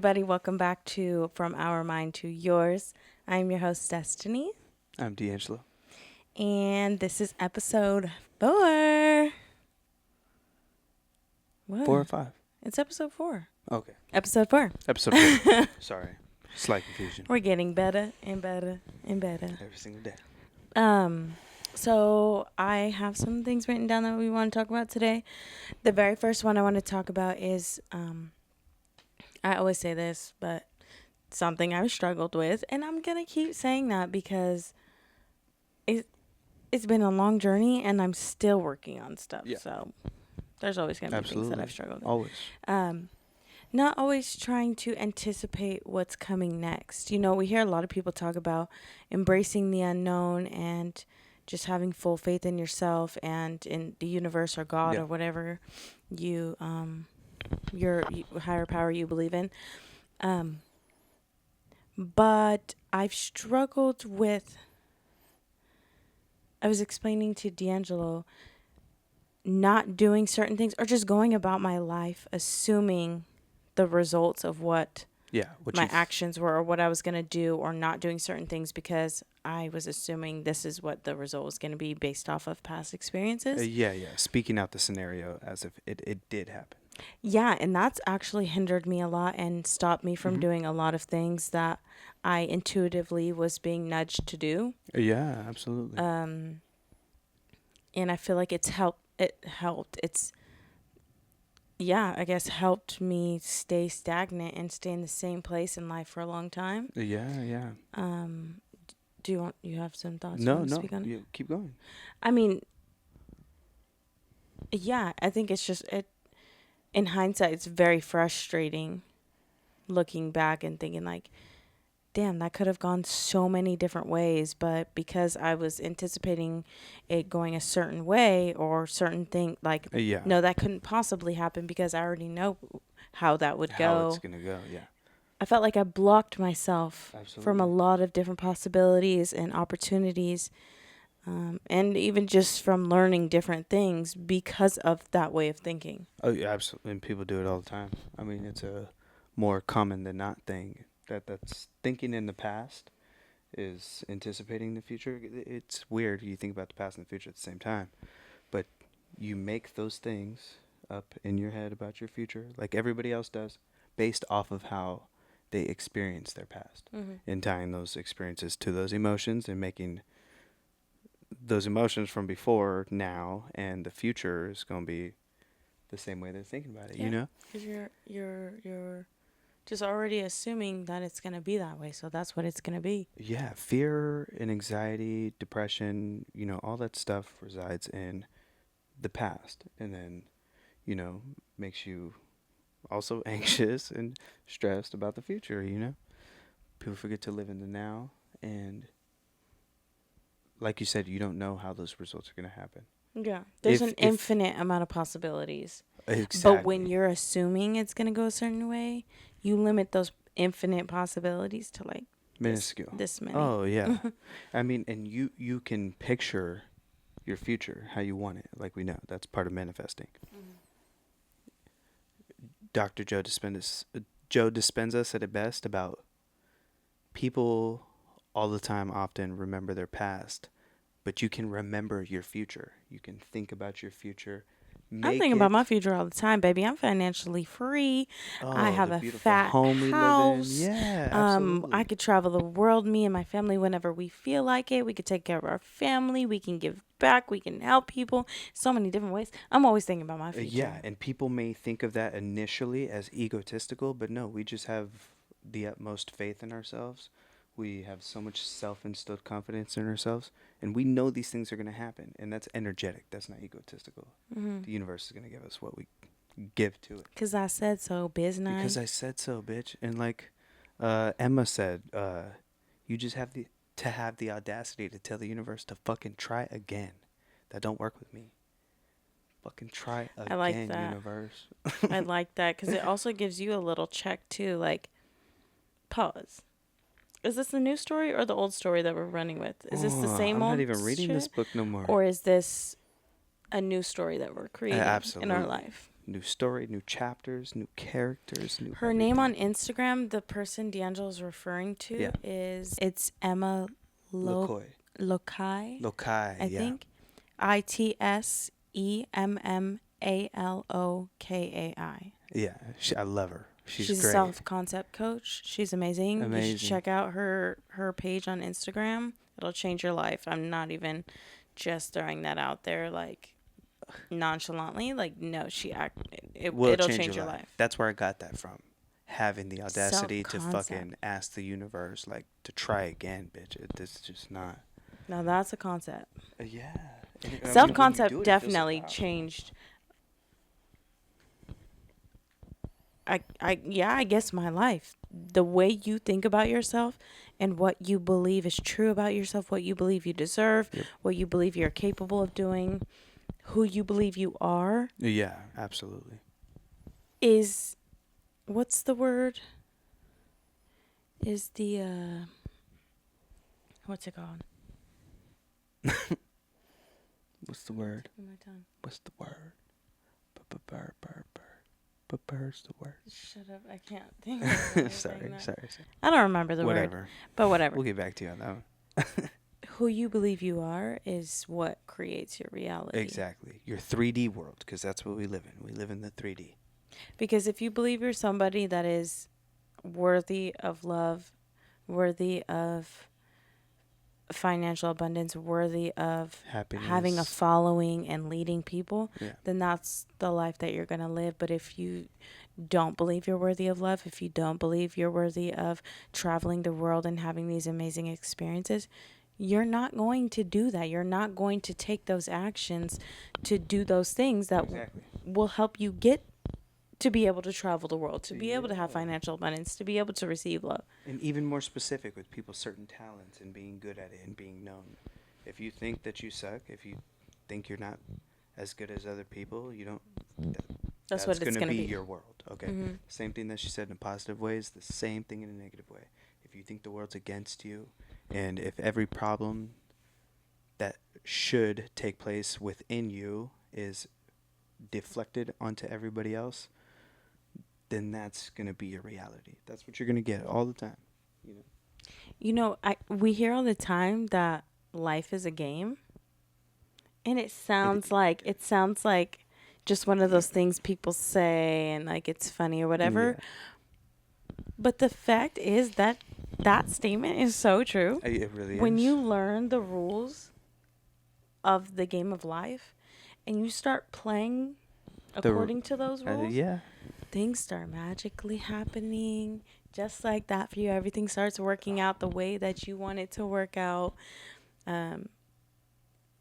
everybody. Welcome back to From Our Mind to Yours. I'm your host, Destiny. I'm D'Angelo. And this is episode 4. What? 4 or 5? It's episode 4. Okay. Episode 4. Episode 4. Sorry. Slight confusion. We're getting better and better and better. Every single day. So I have some things written down that we want to talk about today. The very first one I want to talk about is, I always say this, but something I've struggled with, and I'm going to keep saying that because it's been a long journey and I'm still working on stuff. Yeah. So there's always going to be things that I've struggled with. Always. Not always trying to anticipate what's coming next. You know, we hear a lot of people talk about embracing the unknown and just having full faith in yourself and in the universe or God or whatever you, your higher power you believe in. But I've struggled with, I was explaining to D'Angelo, not doing certain things or just going about my life assuming the results of what my actions were or what I was going to do, or not doing certain things because I was assuming this is what the result was going to be based off of past experiences. Speaking out the scenario as if it did happen. Yeah, and that's actually hindered me a lot and stopped me from doing a lot of things that I intuitively was being nudged to do. Yeah, absolutely. And I feel like it's helped. I guess helped me stay stagnant and stay in the same place in life for a long time. Yeah. Do you have some thoughts? No. You keep going. I mean, yeah, I think it's just in hindsight, it's very frustrating looking back and thinking like, damn, that could have gone so many different ways, but because I was anticipating it going a certain way or certain thing, like, no, that couldn't possibly happen because I already know how that would go. How it's going to go, yeah. I felt like I blocked myself from a lot of different possibilities and opportunities, and even just from learning different things because of that way of thinking. Oh, yeah, absolutely. And people do it all the time. I mean, it's a more common than not thing. That's thinking in the past is anticipating the future. It's weird. You think about the past and the future at the same time, but you make those things up in your head about your future like everybody else does based off of how they experience their past, and tying those experiences to those emotions and making those emotions from before now and the future is going to be the same way they're thinking about it, you know? Because you're just already assuming that it's going to be that way, so that's what it's going to be. Yeah, fear and anxiety, depression, all that stuff resides in the past, and then, makes you also anxious and stressed about the future, People forget to live in the now, and like you said, you don't know how those results are going to happen. Yeah, there's an infinite amount of possibilities. Exactly. But when you're assuming it's going to go a certain way, you limit those infinite possibilities to like minuscule. This many. Oh, yeah. I mean, and you can picture your future how you want it. Like we know, that's part of manifesting. Dr. Joe Dispenza said it best about people all the time often remember their past, but you can remember your future. You can think about your future. I'm thinking about my future all the time, baby. I'm financially free. I have a fat house. Yeah, absolutely. I could travel the world, me and my family, whenever we feel like it. We could take care of our family. We can give back. We can help people. So many different ways. I'm always thinking about my future. Yeah, and people may think of that initially as egotistical, but no, we just have the utmost faith in ourselves. We have so much self-instilled confidence in ourselves, and we know these things are going to happen, and that's energetic. That's not egotistical. The universe is going to give us what we give to it. Because I said so, business. Because I said so, bitch. And like Emma said, you just have to have the audacity to tell the universe to fucking try again. That don't work with me. Fucking try again, I like that. Universe. I like that because it also gives you a little check, too. Like, pause. Is this the new story or the old story that we're running with? Is this the same old I'm not even reading this book no more. Or is this a new story that we're creating in our life? new story, new chapters, new characters, new Her name on Instagram, the person D'Angelo's referring to, Yeah. it's Emma LaCoy. Lokai, Lokai, I yeah. think. ITSEMMALOKAI. Yeah, I love her. She's She's a great. self-concept coach. She's amazing. You should Amazing. check out her page on Instagram. It'll change your life. I'm not even just throwing that out there like nonchalantly. Like, no, it'll change your life. That's where I got that from. Having the audacity to Self-concept. fucking ask the universe, like, to try again, bitch. This is just not. Now that's a concept. Yeah. And I mean, when you Self-concept do it, it feels so definitely powerful. changed. I guess my life. The way you think about yourself and what you believe is true about yourself, what you believe you deserve, Yep. what you believe you're capable of doing, who you believe you are Yeah, absolutely. is, what's the word? Is the, what's it called? What's the word? My tongue. What's the word? Bird's the word. Shut up, I can't think of it. Sorry. I don't remember the word, Whatever. but whatever. We'll get back to you on that one. Who you believe you are is what creates your reality. Exactly. Your 3D world, because that's what we live in. We live in the 3D. Because if you believe you're somebody that is worthy of love, worthy of financial abundance, worthy of Happiness. having a following and leading people, Yeah. then that's the life that you're going to live. But if you don't believe you're worthy of love, if you don't believe you're worthy of traveling the world and having these amazing experiences, you're not going to do that. You're not going to take those actions to do those things that Exactly. will help you get to be able to travel the world, to be able to have Yeah. financial abundance, to be able to receive love. And even more specific with people's certain talents and being good at it and being known. If you think that you suck, if you think you're not as good as other people, you don't. That's what it's going to be. your world. Okay. Mhm. Same thing that she said in a positive way is the same thing in a negative way. If you think the world's against you, and if every problem that should take place within you is deflected onto everybody else, then that's going to be your reality. That's what you're going to get all the time. You know? We hear all the time that life is a game, and it sounds like just one of those things people say and like it's funny or whatever. Yeah. But the fact is that statement is so true. It really When is. you learn the rules of the game of life and you start playing according to those rules, yeah. things start magically happening just like that for you. Everything starts working out the way that you want it to work out.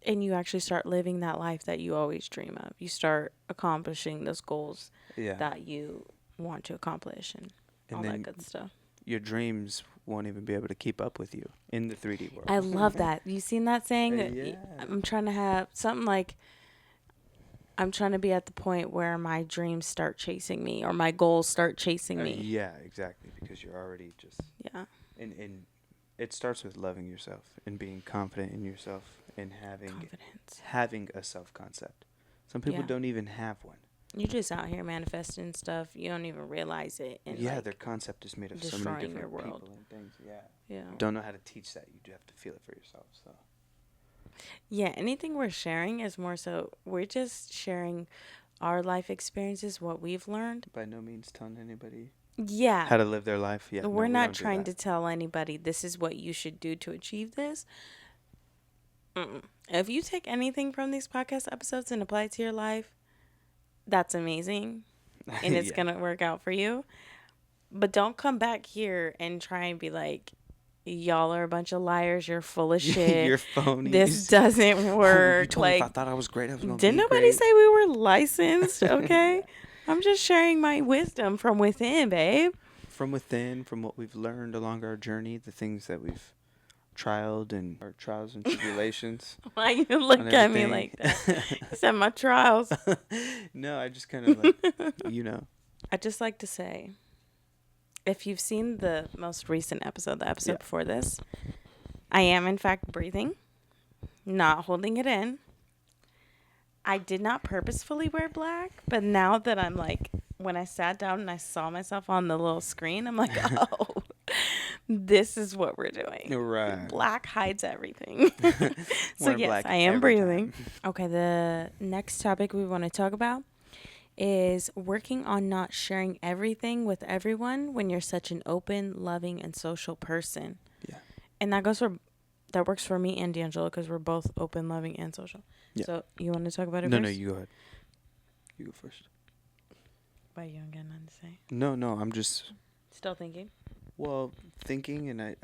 And you actually start living that life that you always dream of. You start accomplishing those goals that you want to accomplish and all that good stuff. Your dreams won't even be able to keep up with you in the 3D world. I love that. You seen that saying? Yeah. I'm trying to have something like, I'm trying to be at the point where my dreams start chasing me or my goals start chasing me. Yeah, exactly. Because you're already just... Yeah. And it starts with loving yourself and being confident in yourself and having a self-concept. Some people don't even have one. You're just out here manifesting stuff. You don't even realize it. And their concept is made of so many different people and things. Yeah. Don't know how to teach that. You have to feel it for yourself. So. Yeah, anything we're sharing is more so we're just sharing our life experiences, what we've learned. By no means telling anybody how to live their life. Yeah, we're not trying to tell anybody this is what you should do to achieve this. If you take anything from these podcast episodes and apply it to your life, that's amazing. And it's going to work out for you. But don't come back here and try and be like, y'all are a bunch of liars. You're full of shit. You're phonies. This doesn't work. You told me if I thought I was great, I was going to be didn't nobody great. say we were licensed? Okay. I'm just sharing my wisdom from within, babe. From within, from what we've learned along our journey, the things that we've trialed and our trials and tribulations. Why you look at me like that? You said my trials. No, I just kind of like, I just like to say, if you've seen the most recent episode, the episode before this, I am in fact breathing, not holding it in. I did not purposefully wear black, but now that I'm like, when I sat down and I saw myself on the little screen, I'm like, oh, this is what we're doing. Right. Black hides everything. So, Wearing yes, black I am every breathing. time. Okay, the next topic we want to talk about is working on not sharing everything with everyone when you're such an open, loving, and social person. Yeah. And that works for me and D'Angelo because we're both open, loving, and social. Yeah. So, you want to talk about it No, first? no, you go ahead. You go first. Why you don't get nothing to say? No, no, I'm just Still thinking. thinking, and I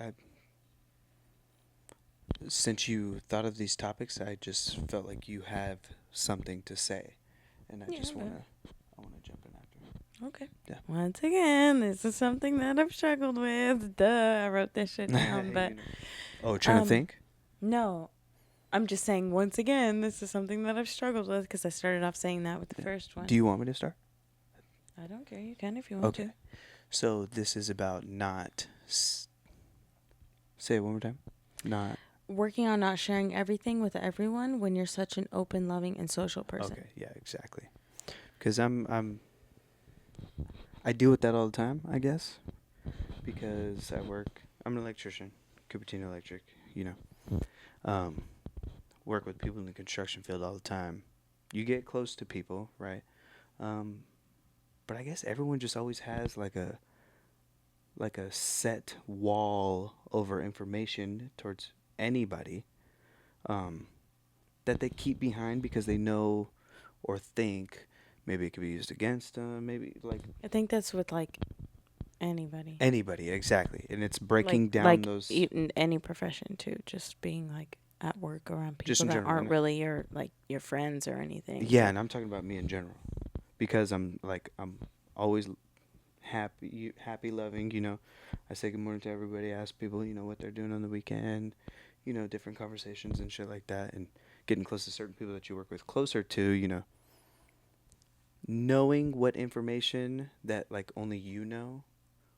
since you thought of these topics, I just felt like you have something to say, and I Yeah, just okay. wanna jump in after. Okay. Yeah. Once again, this is something that I've struggled with. Duh, I wrote this shit down, but Trying to think. no, I'm just saying once again, this is something that I've struggled with because I started off saying that with the first one. Do you want me to start? I don't care. You can if you want to. So this is about not. Say it one more time. Not. Working on not sharing everything with everyone when you're such an open, loving, and social person. Okay. Yeah. Exactly. Because I deal with that all the time, I guess, because I'm an electrician, Cupertino Electric, work with people in the construction field all the time. You get close to people, right? But I guess everyone just always has like a set wall over information towards anybody, that they keep behind because they know or think maybe it could be used against them, maybe like I think that's with like anybody. anybody, exactly. And it's breaking down like those in any profession too. Just being like at work around just people in that general. aren't really your friends or anything. Yeah, and I'm talking about me in general, because I'm always happy, loving. I say good morning to everybody, ask people, what they're doing on the weekend, different conversations and shit like that, and getting close to certain people that you work with closer to, knowing what information that like only you know,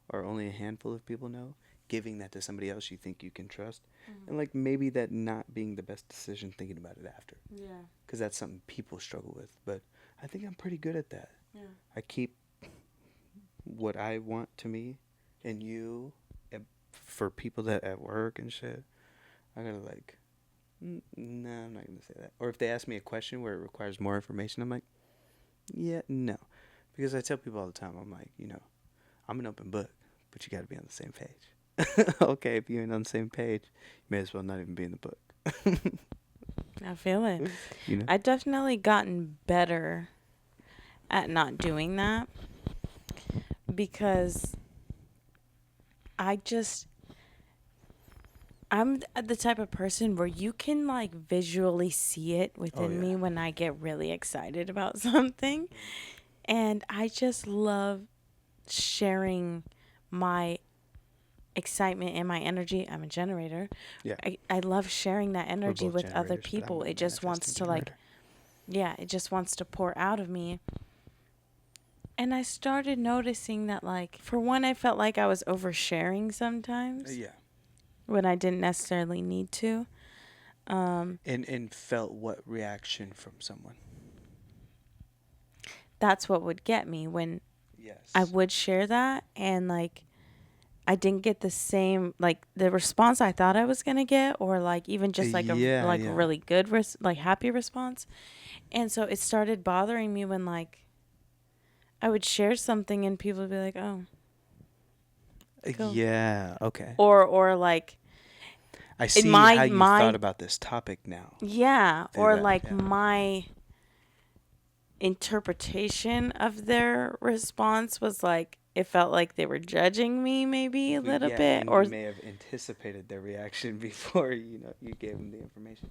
or only a handful of people know, giving that to somebody else you think you can trust, and like maybe that not being the best decision, thinking about it after. Yeah. Because that's something people struggle with, but I think I'm pretty good at that. Yeah. I keep what I want to me, and you, for people that at work and shit, I gotta like, no, I'm not gonna say that. Or if they ask me a question where it requires more information, I'm like, yeah, no, because I tell people all the time, I'm like, I'm an open book, but you gotta be on the same page. Okay, if you ain't on the same page, you may as well not even be in the book. I feel it. I've definitely gotten better at not doing that because I'm the type of person where you can like visually see it within me when I get really excited about something. And I just love sharing my excitement and my energy. I'm a generator. Yeah. I love sharing that energy both with other generators, but I'm people. a It just wants to manifesting it just wants to pour out of me. And I started noticing that, like, for one, I felt like I was oversharing sometimes. Yeah. When I didn't necessarily need to. And felt what reaction from someone? That's what would get me when Yes. I would share that, and like I didn't get the same, like, the response I thought I was gonna get, or like even just like a really good happy response. And so it started bothering me when like I would share something and people would be like, oh, cool. Yeah, okay. Or like I see how you thought about this topic now. Yeah, or that, like yeah. my interpretation of their response was like it felt like they were judging me maybe a little bit, and or you may have anticipated their reaction before you gave them the information.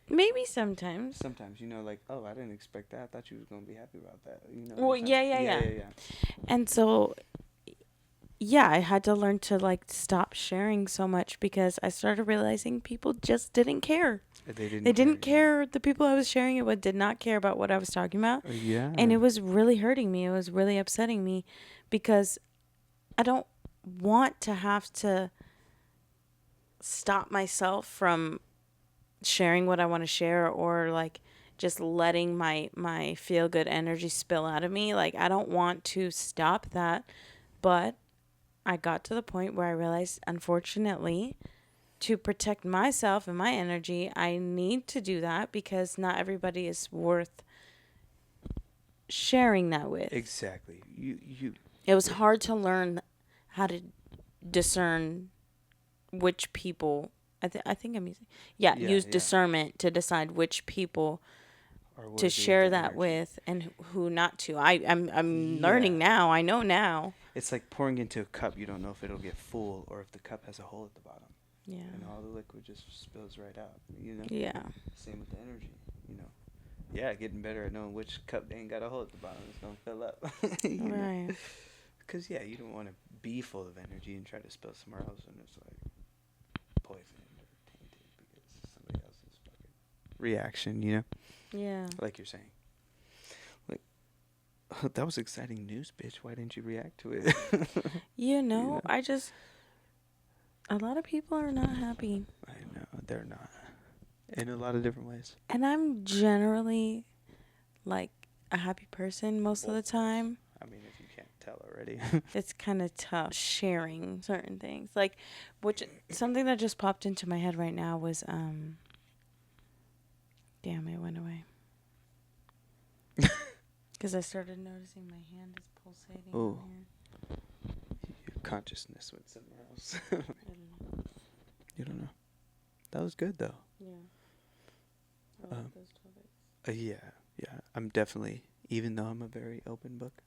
maybe sometimes Like, oh, I didn't expect that. I thought you was gonna be happy about that. Well, yeah. And so I had to learn to like stop sharing so much because I started realizing people just didn't care. They didn't care. The people I was sharing it with did not care about what I was talking about. Yeah. And it was really hurting me. It was really upsetting me because I don't want to have to stop myself from sharing what I want to share, or like just letting my feel good energy spill out of me. Like, I don't want to stop that, but I got to the point where I realized, unfortunately, to protect myself and my energy, I need to do that because not everybody is worth sharing that with. Exactly. It was hard to learn how to discern which people. I think I'm using. Yeah, Yeah, use yeah. discernment to decide which people Are to worthy of share the that energy. with and who not to. I'm Yeah. learning now. I know now. It's like pouring into a cup. You don't know if it'll get full or if the cup has a hole at the bottom. Yeah. And all the liquid just spills right out. You know? Yeah. Same with the energy. You know? Yeah, getting better at knowing which cup ain't got a hole at the bottom. It's going to fill up. You know? Right. Because, yeah, you don't want to be full of energy and try to spill somewhere else and it's like poisoned or tainted because somebody else's fucking reaction, you know? Yeah. Like you're saying. Like, that was exciting news, bitch. Why didn't you react to it? You know, I just a lot of people are not happy. I know, they're not. In a lot of different ways. And I'm generally like a happy person most of the time. I mean, if you can't tell already. It's kind of tough sharing certain things. Like, which something that just popped into my head right now was damn, it went away. Because I started noticing my hand is pulsating. Oh. On here. Your consciousness went somewhere else. I don't know. You don't know. That was good though. Yeah. I like those topics. Yeah. I'm definitely, even though I'm a very open book,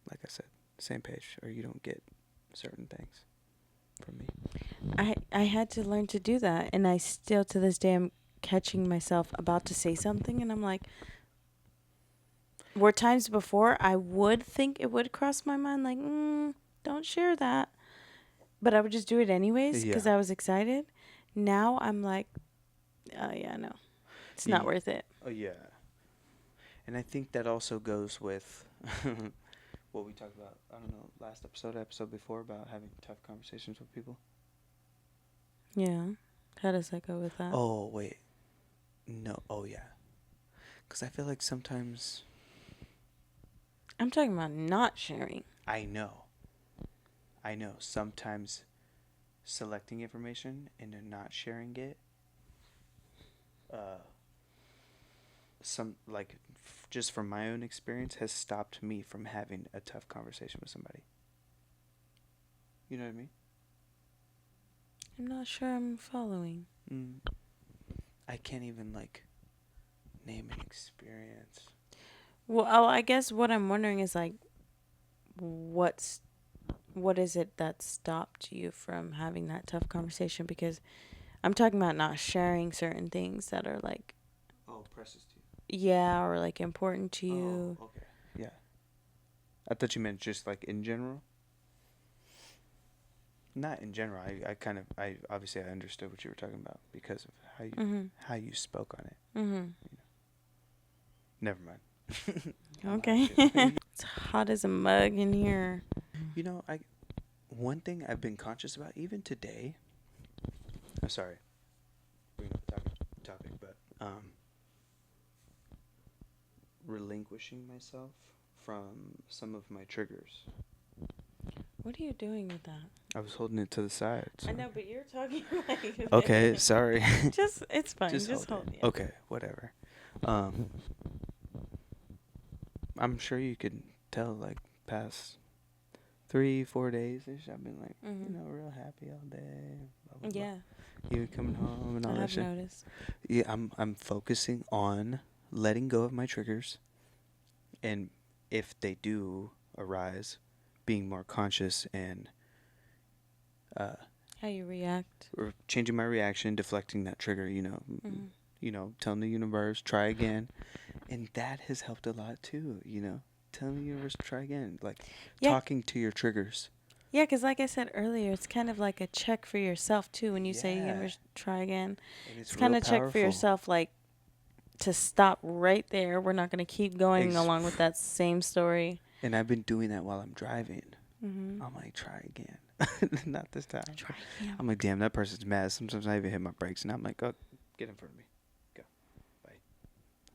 like I said, same page, or you don't get certain things from me. I had to learn to do that, and I still to this day am catching myself about to say something, and I'm like, were times before I would think it would cross my mind, like, don't share that, but I would just do it anyways because I was excited. Now I'm like, oh yeah, no, it's not worth it. Oh yeah. And I think that also goes with what we talked about, I don't know, last episode before about having tough conversations with people. Yeah. How does that go with that? Oh, wait. No. Oh, yeah. Because I feel like sometimes... I'm talking about not sharing. I know. Sometimes selecting information and then not sharing it, just from my own experience, has stopped me from having a tough conversation with somebody. You know what I mean? I'm not sure I'm following. I can't even, name an experience. Well, I guess what I'm wondering is, what is it that stopped you from having that tough conversation? Because I'm talking about not sharing certain things that are, Precious to you. yeah, or, important to you. Oh, okay. Yeah. I thought you meant just, in general. Not in general. I obviously I understood what you were talking about because of how you spoke on it. Mm-hmm. You know. Never mind. Okay. It's hot as a mug in here. You know, one thing I've been conscious about even today. I'm sorry, bring up the topic, but relinquishing myself from some of my triggers. What are you doing with that? I was holding it to the side. So. I know, but you're talking Okay, sorry. It's fine. Just hold it. Okay, whatever. I'm sure you could tell, past 3-4 days ish, I've been real happy all day. Blah, blah, Yeah. blah. You coming home and all that shit. I've noticed. Yeah, I'm focusing on letting go of my triggers, and if they do arise, being more conscious and how you react, or changing my reaction, deflecting that trigger. Telling the universe try again, and that has helped a lot too. Telling the universe to try again, talking to your triggers. Yeah, because like I said earlier, it's kind of like a check for yourself too. When you say universe try again, it's kind of check for yourself, to stop right there. We're not going to keep going along with that same story. And I've been doing that while I'm driving. Mm-hmm. I'm like, try again. Not this time. Try again. I'm like, damn, that person's mad. Sometimes I even hit my brakes, and I'm like, oh, get in front of me. Go. Bye.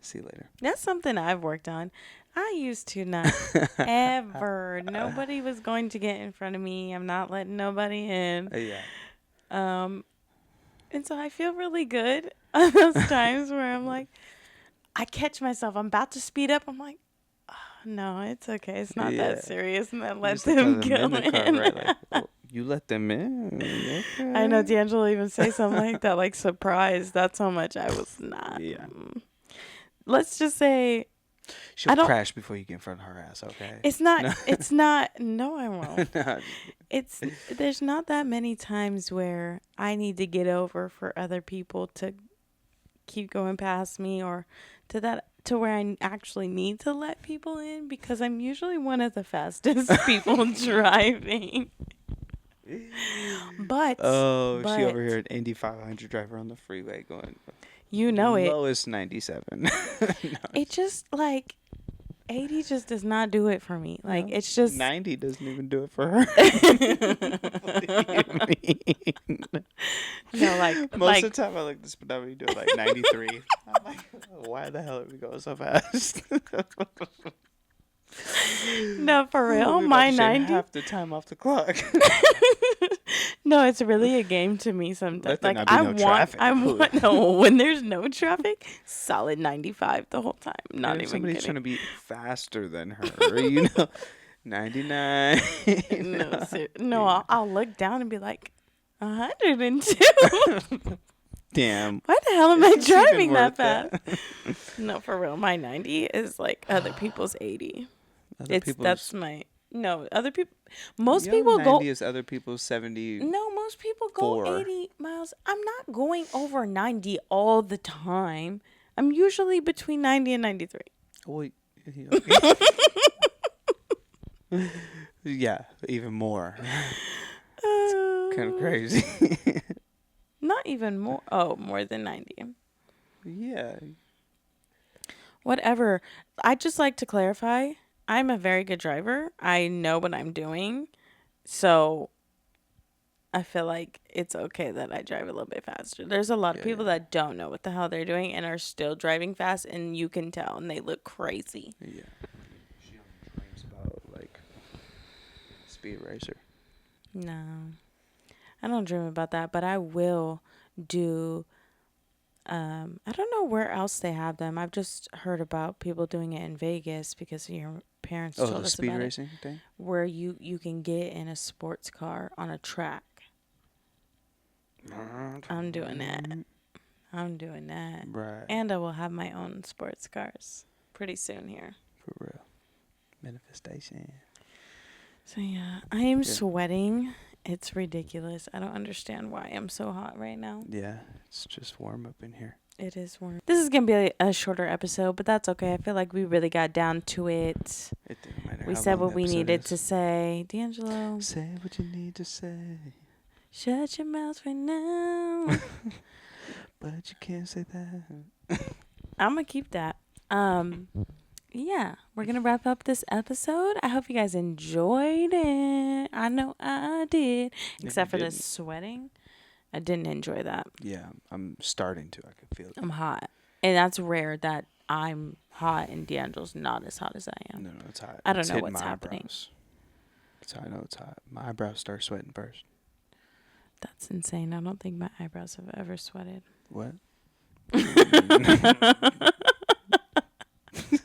See you later. That's something I've worked on. I used to not ever. Nobody was going to get in front of me. I'm not letting nobody in. Yeah. And so I feel really good on those times where I'm like, I catch myself. I'm about to speed up. I'm like, oh, no, it's okay. It's not Yeah. that serious. And then You let just like them let go in the car, in. right? Like, oh, you let them in. Okay. I know D'Angelo even say something like that, like surprised. That's how much I was not. Yeah. Let's just say She'll crash before you get in front of her ass, okay? it's not. No. It's not. No, I won't. No. There's not that many times where I need to get over for other people to keep going past me, or to where I actually need to let people in, because I'm usually one of the fastest people driving. But She over here an Indy 500 driver on the freeway going. You know it. Lowest 97. No. It just like 80 just does not do it for me. Like it's just 90 doesn't even do it for her. What do you mean? No, like Most of the time I look this speedometer do it like 93. I'm like, why the hell are we going so fast? No, for real. We My about to shave 90. half the time off the clock. No, it's really a game to me sometimes. Let there Like not be no traffic. I want no when there's no traffic, solid 95 the whole time. Not And even somebody's kidding. trying to be faster than her, you know. 99. No, I'll look down and be like 102. Damn. Why the hell am I It's even driving that worth fast? No, for real. My 90 is like other people's 80. That's my other people. Most people 90 go. is other people's 70. No, most people go 80 miles. I'm not going over 90 all the time. I'm usually between 90 and 93. Well, yeah, even more. Kind of crazy. Not even more. Oh, more than 90. Yeah. Whatever. I just like to clarify. I'm a very good driver. I know what I'm doing. So I feel like it's okay that I drive a little bit faster. There's a lot of people that don't know what the hell they're doing and are still driving fast, and you can tell, and they look crazy. Yeah. She only dreams about, like, Speed Racer. No. I don't dream about that, but I will do... I don't know where else they have them. I've just heard about people doing it in Vegas because your parents told us speed about racing thing? where you can get in a sports car on a track. I'm doing that. Right. And I will have my own sports cars pretty soon here. For real. Manifestation. So yeah, I am sweating. It's ridiculous. I don't understand why I'm so hot right now. Yeah, it's just warm up in here. It is warm. This is going to be a shorter episode, but that's okay. I feel like we really got down to it. It didn't matter. We how said long what the we episode needed is. to say. D'Angelo. Say what you need to say. Shut your mouth right now. But you can't say that. I'm going to keep that. Yeah, we're going to wrap up this episode. I hope you guys enjoyed it. I know I did. Except for the sweating. I didn't enjoy that. Yeah, I'm starting to. I can feel it. I'm hot. And that's rare that I'm hot and D'Angelo's not as hot as I am. No, it's hot. I don't It's know hitting what's my happening. Eyebrows. That's how I know it's hot. My eyebrows start sweating first. That's insane. I don't think my eyebrows have ever sweated. What?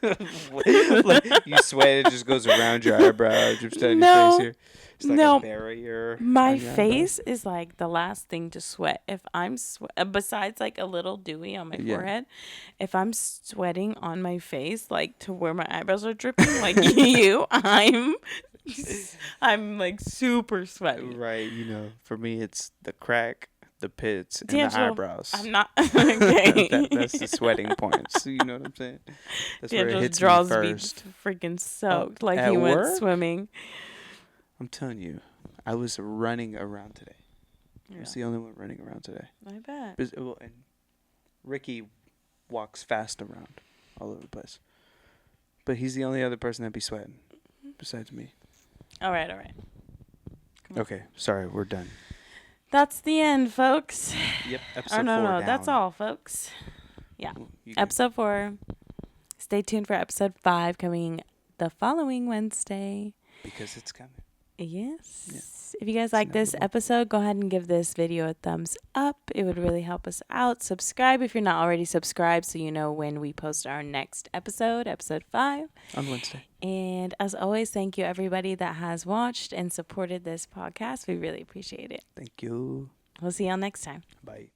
Like, you sweat, it just goes around your eyebrow, drips down your face here. It's like a barrier. My face is like the last thing to sweat. If I'm besides like a little dewy on my forehead, if I'm sweating on my face, like to where my eyebrows are dripping, like I'm like super sweaty. Right, for me it's the crack, the pits, and D'Angelo, the eyebrows. I'm not okay. That's the sweating points. You know what I'm saying? That's where it hits draws me first. freaking soaked, like at he went work? swimming. I'm telling you, I was running around today. Yeah. I was the only one running around today. I bet. And Ricky walks fast around all over the place. But he's the only other person that be sweating besides me. All right. Okay, sorry, we're done. That's the end, folks. Yep, episode 4 no, down. that's all, folks. Yeah, episode 4. Stay tuned for episode 5 coming the following Wednesday. Because it's coming. Yes. Yeah. If you guys It's like this inevitable. episode, go ahead and give this video a thumbs up. It would really help us out. Subscribe if you're not already subscribed so you know when we post our next episode, episode 5. On Wednesday. And as always, thank you everybody that has watched and supported this podcast. We really appreciate it. Thank you. We'll see y'all next time. Bye.